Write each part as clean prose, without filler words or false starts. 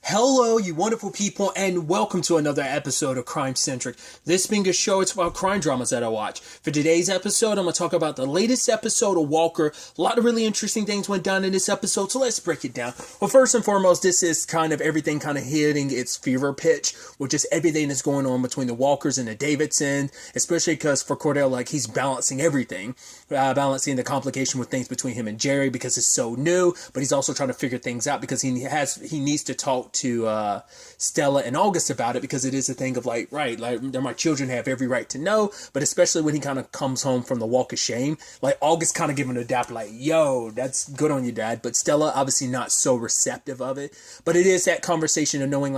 Hello, you wonderful people, and welcome to another episode of Crime Centric. This being a show, it's about crime dramas that I watch. For today's episode, I'm going to talk about the latest episode of Walker. A lot of really interesting things went down in this episode, so let's break it down. Well, first and foremost, this is kind of everything kind of hitting its fever pitch, with just everything that's going on between the Walkers and the Davidsons, especially because for Cordell, like, he's balancing everything. Balancing the complication with things between him and Jerry because it's so new, but he's also trying to figure things out because he needs to talk to Stella and August about it, because it is a thing of like they're my children, have every right to know, but especially when he kind of comes home from the walk of shame, like August kind of giving a dap like, yo, that's good on you, Dad, but Stella obviously not so receptive of it. But it is that conversation of knowing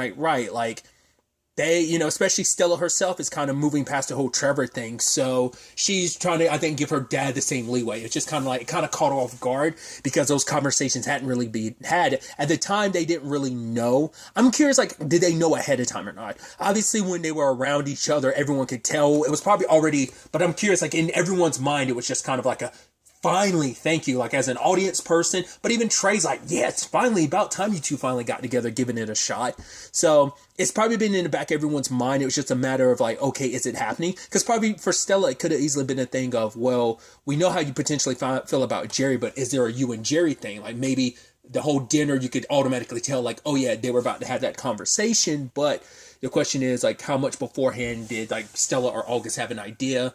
they, especially Stella herself is kind of moving past the whole Trevor thing. So she's trying to, I think, give her dad the same leeway. It's just kind of caught her off guard because those conversations hadn't really been had. At the time, they didn't really know. I'm curious, did they know ahead of time or not? Obviously, when they were around each other, everyone could tell. It was probably already, but I'm curious, in everyone's mind, it was just kind of like a, finally, thank you, as an audience person. But even Trey's like, yeah, it's finally about time you two finally got together, giving it a shot. So it's probably been in the back of everyone's mind. It was just a matter of okay, is it happening? Because probably for Stella, it could have easily been a thing of, well, we know how you potentially feel about Jerry, but is there a you and Jerry thing? Maybe the whole dinner, you could automatically tell, oh yeah, they were about to have that conversation. But the question is, how much beforehand did Stella or August have an idea?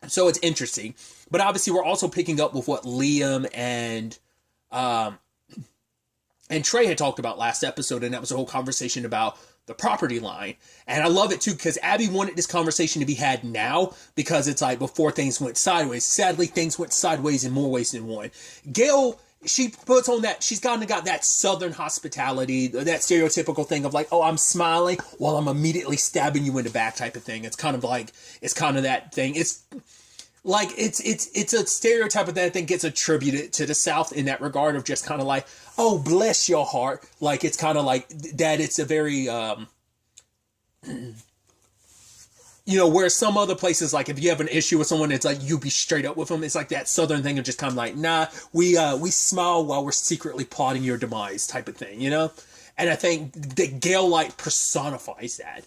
So it's interesting. But obviously we're also picking up with what Liam and Trey had talked about last episode, and that was a whole conversation about the property line. And I love it too, because Abby wanted this conversation to be had now, because it's before things went sideways. Sadly, things went sideways in more ways than one. Gail, she puts on that, she's got that Southern hospitality, that stereotypical thing of oh, I'm smiling while I'm immediately stabbing you in the back type of thing. It's kind of that thing. It's a stereotype that I think gets attributed to the South in that regard of just kind of oh, bless your heart. It's kind of that it's a very, where some other places, if you have an issue with someone, it's you be straight up with them. It's that Southern thing of just kind of nah, we smile while we're secretly plotting your demise type of thing, And I think that Gail personifies that,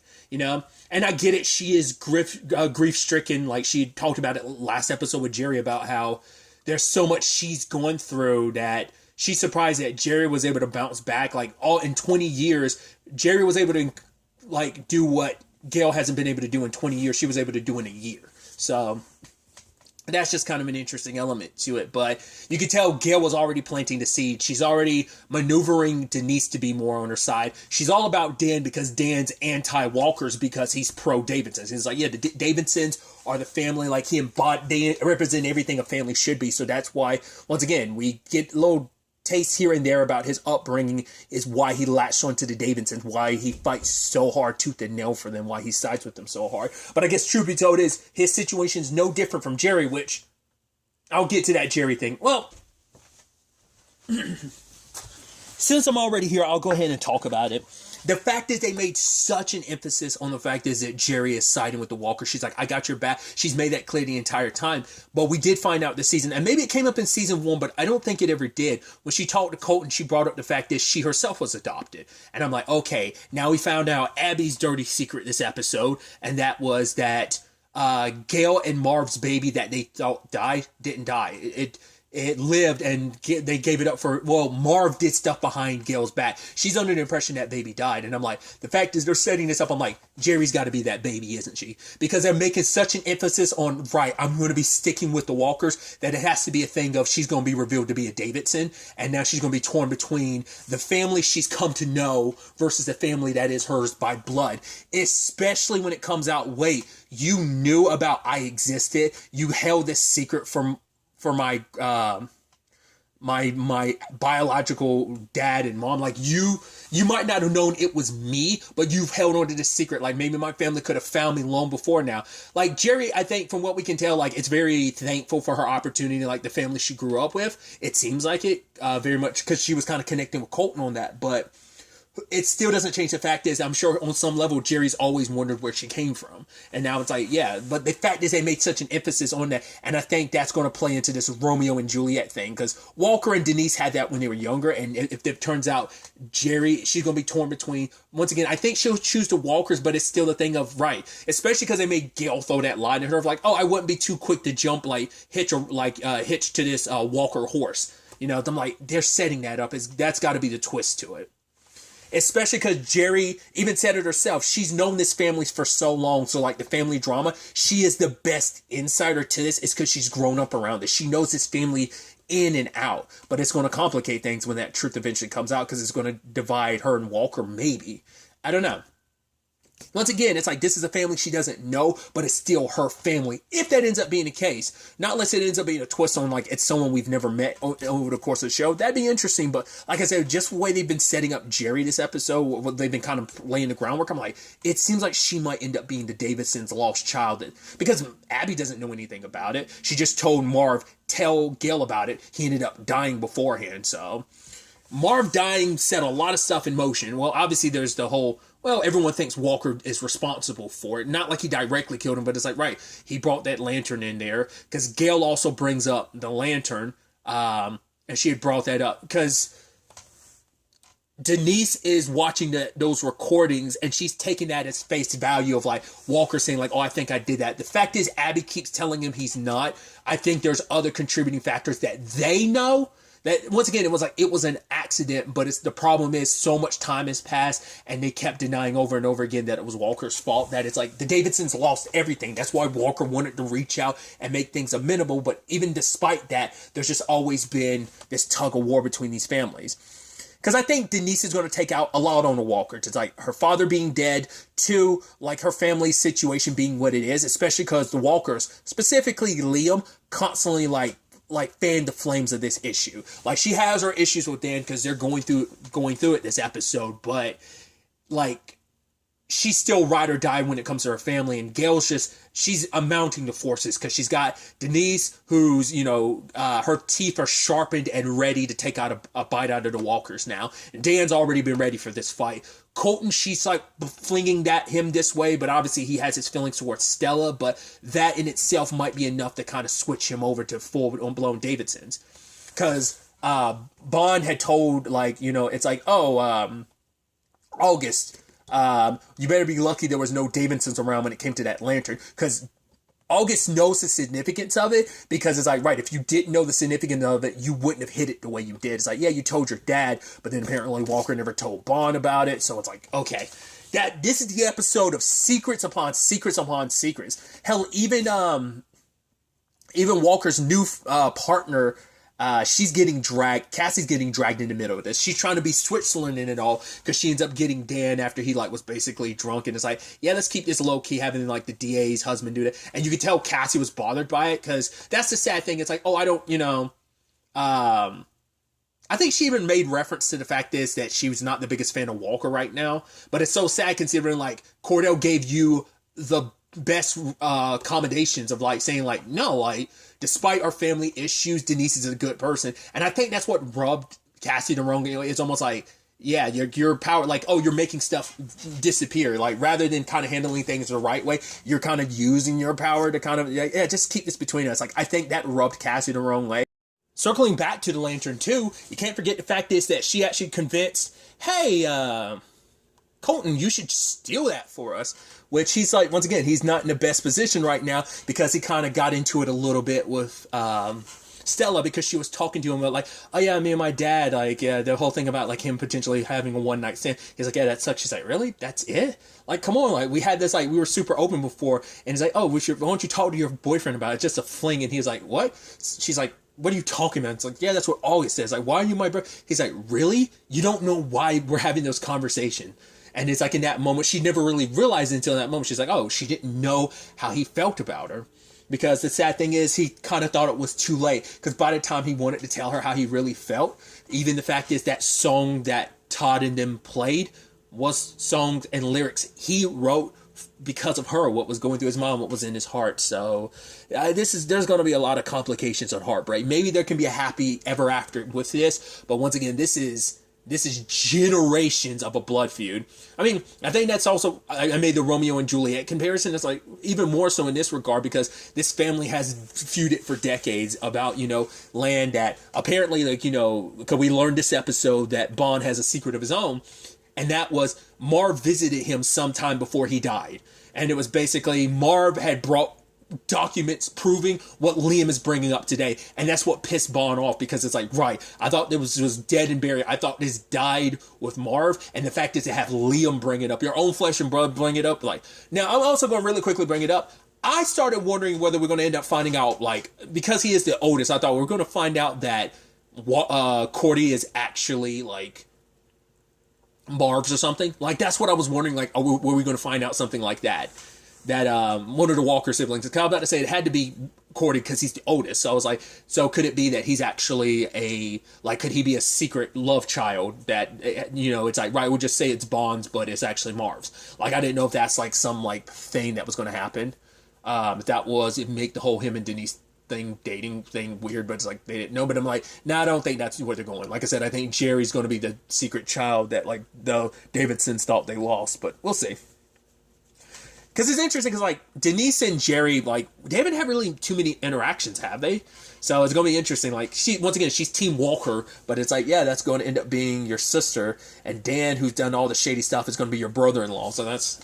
And I get it. She is grief-stricken. She talked about it last episode with Jerry about how there's so much she's going through that she's surprised that Jerry was able to bounce back. All in 20 years, Jerry was able to do what Gail hasn't been able to do in 20 years. She was able to do in a year. So that's just kind of an interesting element to it. But you could tell Gail was already planting the seed. She's already maneuvering Denise to be more on her side. She's all about Dan because Dan's anti-Walkers because he's pro-Davidsons. He's yeah, the Davidsons are the family. They represent everything a family should be. So that's why, once again, we get little taste here and there about his upbringing is why he latched onto the Davidsons, why he fights so hard tooth and nail for them, why he sides with them so hard. But I guess truth be told is his situation is no different from Jerry, which I'll get to that Jerry thing. Well, since I'm already here, I'll go ahead and talk about it. The fact is they made such an emphasis on the fact is that Jerry is siding with the Walker. She's I got your back. She's made that clear the entire time. But we did find out this season, and maybe it came up in season 1, but I don't think it ever did. When she talked to Colton, she brought up the fact that she herself was adopted. And I'm okay, now we found out Abby's dirty secret this episode, and that was that Gail and Marv's baby that they thought died didn't die. It lived, and they gave it up for, Marv did stuff behind Gail's back. She's under the impression that baby died. And I'm the fact is they're setting this up. I'm Jerry's got to be that baby, isn't she? Because they're making such an emphasis on, I'm going to be sticking with the Walkers, that it has to be a thing of she's going to be revealed to be a Davidson. And now she's going to be torn between the family she's come to know versus the family that is hers by blood. Especially when it comes out, wait, you knew about I existed. You held this secret from my my biological dad and mom. You might not have known it was me, but you've held on to this secret. Maybe my family could have found me long before now. Jerry, I think from what we can tell, it's very thankful for her opportunity, the family she grew up with. It seems like it very much because she was kind of connecting with Colton on that. But it still doesn't change the fact is, I'm sure on some level, Jerry's always wondered where she came from. And now it's like, yeah, but the fact is they made such an emphasis on that. And I think that's going to play into this Romeo and Juliet thing, because Walker and Denise had that when they were younger. And if it turns out Jerry, she's going to be torn between, once again, I think she'll choose the Walkers, but it's still the thing of, right, especially because they made Gail throw that line at her of like, oh, I wouldn't be too quick to jump, like hitch to this Walker horse. You know, I'm like, they're setting that up. That's got to be the twist to it. Especially because Jerry even said it herself. She's known this family for so long. So like the family drama, she is the best insider to this. It's because she's grown up around it. She knows this family in and out. But it's going to complicate things when that truth eventually comes out, because it's going to divide her and Walker, maybe. I don't know. Once again, it's like this is a family she doesn't know, but it's still her family. If that ends up being the case, not unless it ends up being a twist on like it's someone we've never met over the course of the show, that'd be interesting. But like I said, just the way they've been setting up Jerry this episode, they've been kind of laying the groundwork. I'm like, it seems like she might end up being the Davidsons' lost child, because Abby doesn't know anything about it. She just told Marv, tell Gail about it. He ended up dying beforehand. So Marv dying set a lot of stuff in motion. Well, obviously there's the whole, well, everyone thinks Walker is responsible for it. Not like he directly killed him, but it's like, right, he brought that lantern in there. Because Gail also brings up the lantern, and she had brought that up. Because Denise is watching those recordings, and she's taking that as face value of like Walker saying like, oh, I think I did that. The fact is, Abby keeps telling him he's not. I think there's other contributing factors that they know. That, once again, it was an accident, but the problem is so much time has passed, and they kept denying over and over again that it was Walker's fault, that it's like the Davidsons lost everything. That's why Walker wanted to reach out and make things amenable, but even despite that, there's just always been this tug of war between these families. Because I think Denise is going to take out a lot on the Walkers. It's like her father being dead, two, like her family's situation being what it is, especially because the Walkers, specifically Liam, constantly like fan the flames of this issue. Like she has her issues with Dan because they're going through it this episode, but like she's still ride or die when it comes to her family, and Gail's she's amounting the forces because she's got Denise, who's, you know, her teeth are sharpened and ready to take out a bite out of the Walkers now. Dan's already been ready for this fight. Colton, she's like flinging him this way, but obviously he has his feelings towards Stella, but that in itself might be enough to kind of switch him over to full-blown Davidsons. Because Bond had told, like, you know, it's like, oh, August, you better be lucky there was no Davidsons around when it came to that lantern, because August knows the significance of it, because it's like, right, if you didn't know the significance of it, you wouldn't have hit it the way you did. It's like, yeah, you told your dad, but then apparently Walker never told Bond about it, so it's like, okay, this is the episode of secrets upon secrets upon secrets. Hell, even Walker's new partner, Cassie's getting dragged in the middle of this. She's trying to be Switzerland in it all, because she ends up getting Dan after he like was basically drunk, and it's like, yeah, let's keep this low key, having like the DA's husband do that. And you could tell Cassie was bothered by it, because that's the sad thing. It's like, oh, I don't, you know, I think she even made reference to the fact is that she was not the biggest fan of Walker right now, but it's so sad considering like Cordell gave you the best accommodations of like saying like, no, like, despite our family issues, Denise is a good person. And I think that's what rubbed Cassie the wrong way. It's almost like, yeah, your power, like, oh, you're making stuff disappear. Like, rather than kind of handling things the right way, you're kind of using your power to kind of, yeah, just keep this between us. Like, I think that rubbed Cassie the wrong way. Circling back to the Lantern 2, you can't forget the fact is that she actually convinced, hey, Colton, you should steal that for us. Which he's like, once again, he's not in the best position right now, because he kind of got into it a little bit with Stella, because she was talking to him about like, oh yeah, me and my dad, like, yeah, the whole thing about like him potentially having a one-night stand. He's like, yeah, that sucks. She's like, really? That's it? Like, come on, like, we had this, like, we were super open before, and he's like, oh, why don't you talk to your boyfriend about it? It's just a fling. And he's like, what? She's like, what are you talking about? It's like, yeah, that's what August says. Like, why are you my brother? He's like, really? You don't know why we're having this conversation? And it's like in that moment, she never really realized until that moment. She's like, oh, she didn't know how he felt about her. Because the sad thing is, he kind of thought it was too late. Because by the time he wanted to tell her how he really felt, even the fact is that song that Todd and them played was songs and lyrics he wrote because of her, what was going through his mind, what was in his heart. So there's going to be a lot of complications on heartbreak. Maybe there can be a happy ever after with this. But once again, this is This is generations of a blood feud. I mean, I think that's also, I made the Romeo and Juliet comparison. It's like even more so in this regard because this family has feuded for decades about, land that apparently, because we learned this episode that Bond has a secret of his own. And that was Marv visited him sometime before he died. And it was basically Marv had brought documents proving what Liam is bringing up today, and that's what pissed Bond off because it's like, right, I thought this was dead and buried. I thought this died with Marv, and the fact is to have Liam bring it up, your own flesh and blood bring it up. Like, now I'm also going to really quickly bring it up. I started wondering whether we're going to end up finding out, like, because he is the oldest, I thought we were going to find out that Cordy is actually like Marv's or something. Like, that's what I was wondering. Like, were we going to find out something like that? That one of the Walker siblings, I was about to say it had to be Cordy because he's the oldest. So I was like, so could it be that he's actually could he be a secret love child that, it's like, right, we'll just say it's Bond's, but it's actually Marv's. Like, I didn't know if that's like some like thing that was going to happen. If that was, it'd make the whole him and Denise dating thing weird, but it's like they didn't know. But I'm like, no, I don't think that's where they're going. Like I said, I think Jerry's going to be the secret child that like the Davidsons thought they lost, but we'll see. Because it's interesting, because, like, Denise and Jerry, like, they haven't had really too many interactions, have they? So it's going to be interesting. Like, once again, she's Team Walker, but it's like, yeah, that's going to end up being your sister. And Dan, who's done all the shady stuff, is going to be your brother-in-law. So that's,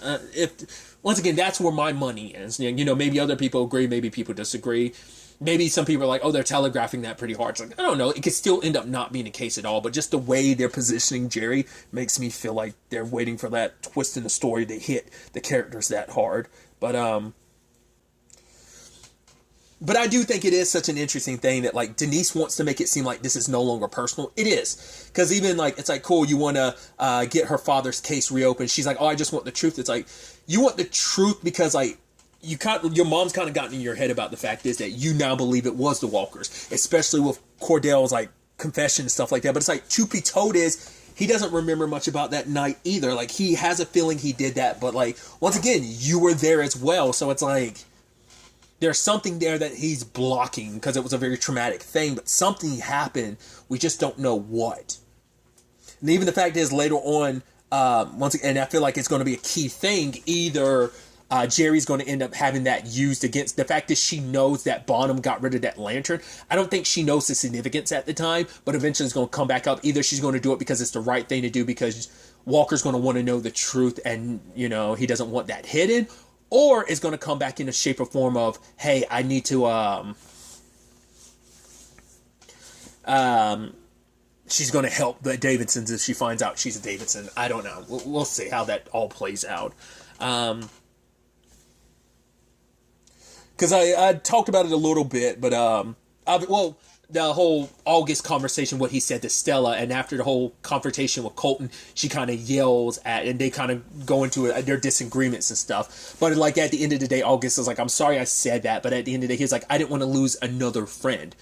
once again, that's where my money is. Maybe other people agree, maybe people disagree. Maybe some people are like, oh, they're telegraphing that pretty hard. It's like, I don't know. It could still end up not being the case at all. But just the way they're positioning Jerry makes me feel like they're waiting for that twist in the story to hit the characters that hard. But I do think it is such an interesting thing that, like, Denise wants to make it seem like this is no longer personal. It is. Because even, like, it's like, cool, you want to get her father's case reopened. She's like, oh, I just want the truth. It's like, you want the truth because, like, your mom's kind of gotten in your head about the fact is that you now believe it was the Walkers, especially with Cordell's like confession and stuff like that. But it's like, truth be told is he doesn't remember much about that night either. Like, he has a feeling he did that, but like, once again, you were there as well. So it's like, there's something there that he's blocking because it was a very traumatic thing, but something happened. We just don't know what. And even the fact is later on, once again, I feel like it's going to be a key thing. Either Jerry's going to end up having that used against the fact that she knows that Bonham got rid of that lantern. I don't think she knows the significance at the time, but eventually it's going to come back up. Either she's going to do it because it's the right thing to do because Walker's going to want to know the truth and, he doesn't want that hidden, or it's going to come back in the shape or form of, hey, I need to, she's going to help the Davidsons if she finds out she's a Davidson. I don't know. We'll see how that all plays out. Because I talked about it a little bit, but, the whole August conversation, what he said to Stella, and after the whole confrontation with Colton, she kind of yells at, and they kind of go into their disagreements and stuff. But like at the end of the day, August is like, I'm sorry I said that, but at the end of the day, he's like, I didn't want to lose another friend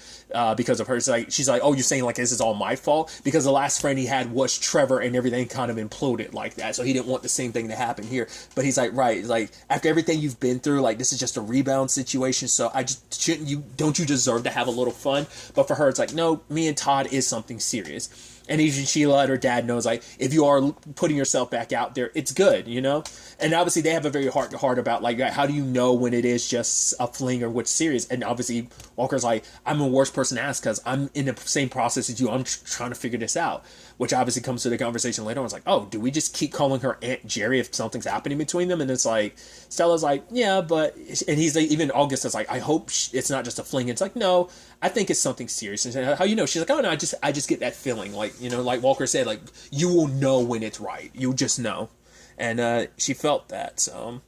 because of her. It's like, she's like, oh, you're saying like this is all my fault? Because the last friend he had was Trevor, and everything kind of imploded like that. So he didn't want the same thing to happen here. But he's like, right, like after everything you've been through, like this is just a rebound situation. So I just don't you deserve to have a little fun? But for her, it's like, no, me and Todd is something serious. And even she let her dad knows, like, if you are putting yourself back out there, it's good, And obviously they have a very heart-to-heart about, like, how do you know when it is just a fling or what's serious? And obviously Walker's like, I'm the worst person to ask because I'm in the same process as you. I'm trying to figure this out. Which obviously comes to the conversation later on. It's like, oh, do we just keep calling her Aunt Jerry if something's happening between them? And it's like, Stella's like, yeah, but... And he's like, even August is like, I hope it's not just a fling. It's like, no, I think it's something serious. And how you know? She's like, oh, no, I just get that feeling. Like, like Walker said, like, you will know when it's right. You'll just know. And she felt that, so...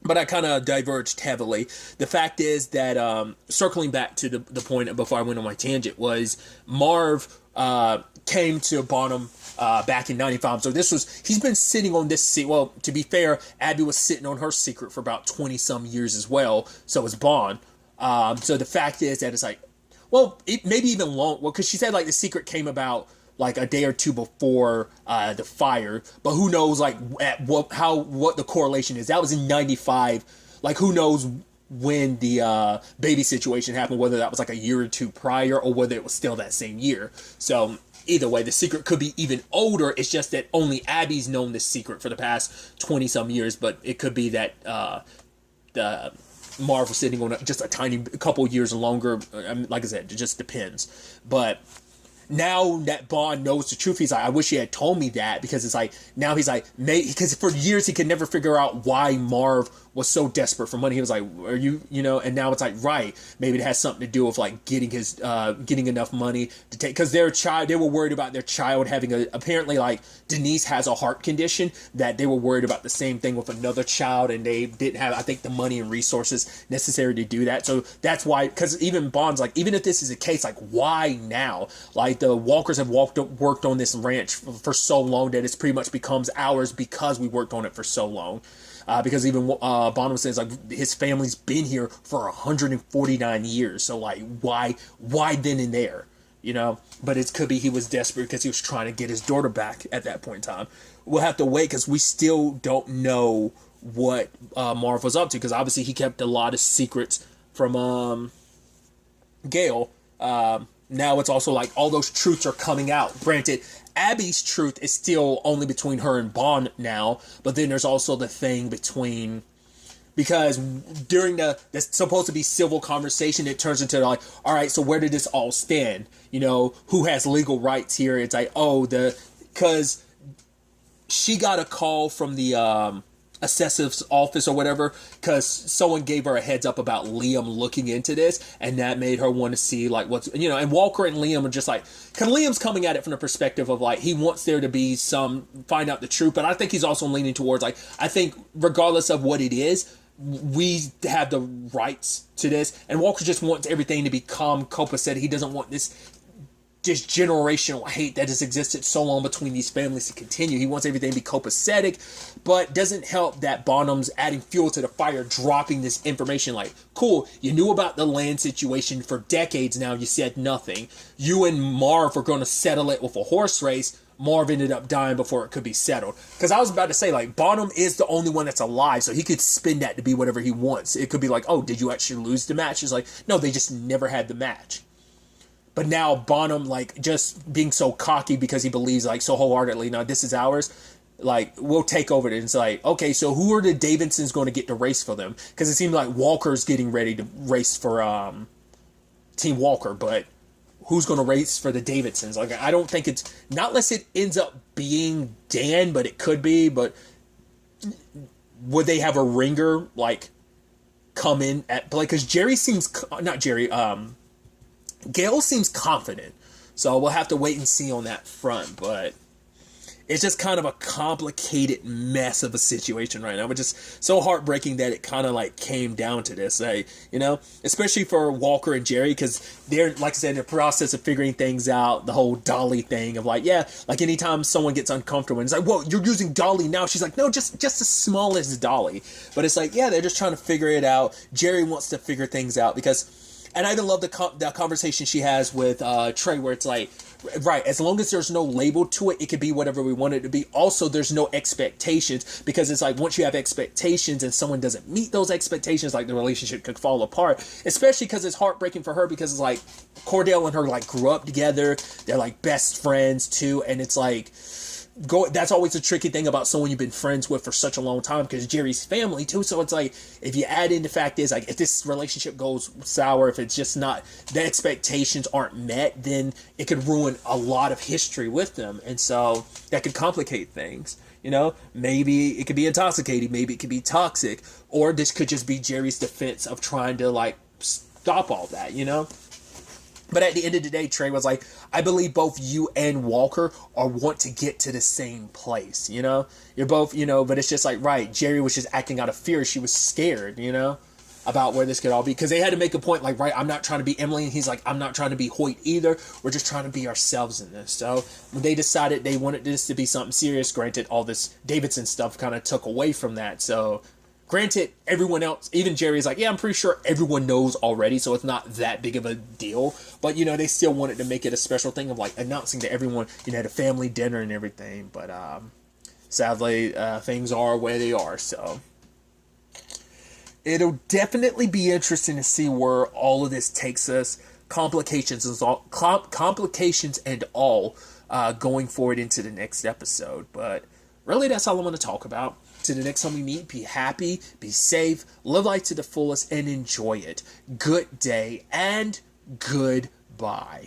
But I kind of diverged heavily. The fact is that, circling back to the point before I went on my tangent, was Marv came to Bonham back in 95. So he's been sitting on this seat. Well, to be fair, Abby was sitting on her secret for about 20-some years as well. So was Bond. So the fact is that it's like, well, maybe even long. Well, because she said, like, the secret came about like a day or two before the fire, but who knows like what the correlation is. That was in 95. Like, who knows when the baby situation happened, whether that was like a year or two prior or whether it was still that same year. So either way, the secret could be even older. It's just that only Abby's known this secret for the past 20 some years, but it could be that Marv was sitting on just a tiny couple years longer. Like I said, it just depends. But now that Bond knows the truth, he's like, I wish he had told me that, because it's like, now he's like, because for years he could never figure out why Marv was so desperate for money. He was like, are you, and now it's like, right, maybe it has something to do with like getting enough money to take, because they were worried about their child having apparently like Denise has a heart condition, that they were worried about the same thing with another child, and they didn't have, I think, the money and resources necessary to do that. So that's why, because even Bond's like, even if this is the case, like, why now? Like, the Walkers have worked on this ranch for so long that it's pretty much becomes ours because we worked on it for so long. Because even Bond says, like, his family's been here for 149 years. So, like, why then and there? But it could be he was desperate because he was trying to get his daughter back at that point in time. We'll have to wait, because we still don't know what Marv was up to, because obviously he kept a lot of secrets from Gale. Now it's also like all those truths are coming out. Granted, Abby's truth is still only between her and Bond now, but then there's also the thing between, because during the supposed to be civil conversation, it turns into like, all right, so where did this all stand? Who has legal rights here? It's like, because she got a call from the assessive's office or whatever, because someone gave her a heads up about Liam looking into this, and that made her want to see like what's, and Walker and Liam are just like, because Liam's coming at it from the perspective of like, he wants there to be find out the truth, but I think he's also leaning towards like, I think regardless of what it is, we have the rights to this, and Walker just wants everything to be calm, copacetic. He doesn't want this just generational hate that has existed so long between these families to continue. He wants everything to be copacetic, but doesn't help that Bonham's adding fuel to the fire, dropping this information like, cool, you knew about the land situation for decades now, you said nothing. You and Marv were going to settle it with a horse race. Marv ended up dying before it could be settled. Because I was about to say, like, Bonham is the only one that's alive, so he could spin that to be whatever he wants. It could be like, oh, did you actually lose the match? It's like, no, they just never had the match. But now Bonham, like, just being so cocky because he believes, like, so wholeheartedly, now this is ours, like, we'll take over it. And it's like, okay, so who are the Davidsons going to get to race for them? Because it seems like Walker's getting ready to race for Team Walker, but who's going to race for the Davidsons? Like, I don't think it's, not unless it ends up being Dan, but it could be, but would they have a ringer, like, come in at, like, because Jerry seems, not Jerry, Gale seems confident, so we'll have to wait and see on that front, but it's just kind of a complicated mess of a situation right now, but just so heartbreaking that it kind of like came down to this, especially for Walker and Jerry, because they're, like I said, in the process of figuring things out, the whole Dolly thing of like, yeah, like anytime someone gets uncomfortable and it's like, whoa, you're using Dolly now, she's like, no, just the smallest Dolly, but it's like, yeah, they're just trying to figure it out. Jerry wants to figure things out because, and I even love the conversation she has with Trey, where it's like, right, as long as there's no label to it, it could be whatever we want it to be. Also, there's no expectations, because it's like, once you have expectations and someone doesn't meet those expectations, like the relationship could fall apart, especially because it's heartbreaking for her, because it's like Cordell and her like grew up together. They're like best friends too. And it's like, that's always a tricky thing about someone you've been friends with for such a long time, because Jerry's family too. So it's like, if you add in the fact is like, if this relationship goes sour, if it's just not, the expectations aren't met, then it could ruin a lot of history with them. And so that could complicate things. Maybe it could be intoxicating, maybe it could be toxic, or this could just be Jerry's defense of trying to like stop all that, But at the end of the day, Trey was like, I believe both you and Walker want to get to the same place, You're both, but it's just like, right, Jerry was just acting out of fear. She was scared, about where this could all be. Because they had to make a point, like, right, I'm not trying to be Emily. And he's like, I'm not trying to be Hoyt either. We're just trying to be ourselves in this. So when they decided they wanted this to be something serious, granted, all this Davidson stuff kind of took away from that. So granted, everyone else, even Jerry's like, yeah, I'm pretty sure everyone knows already, so it's not that big of a deal. But, they still wanted to make it a special thing of, like, announcing to everyone, the family dinner and everything. But, sadly, things are where they are, so it'll definitely be interesting to see where all of this takes us. Complications and all. going forward into the next episode. But really, that's all I want to talk about. To the next time we meet, be happy, be safe, live life to the fullest, and enjoy it. Good day and goodbye.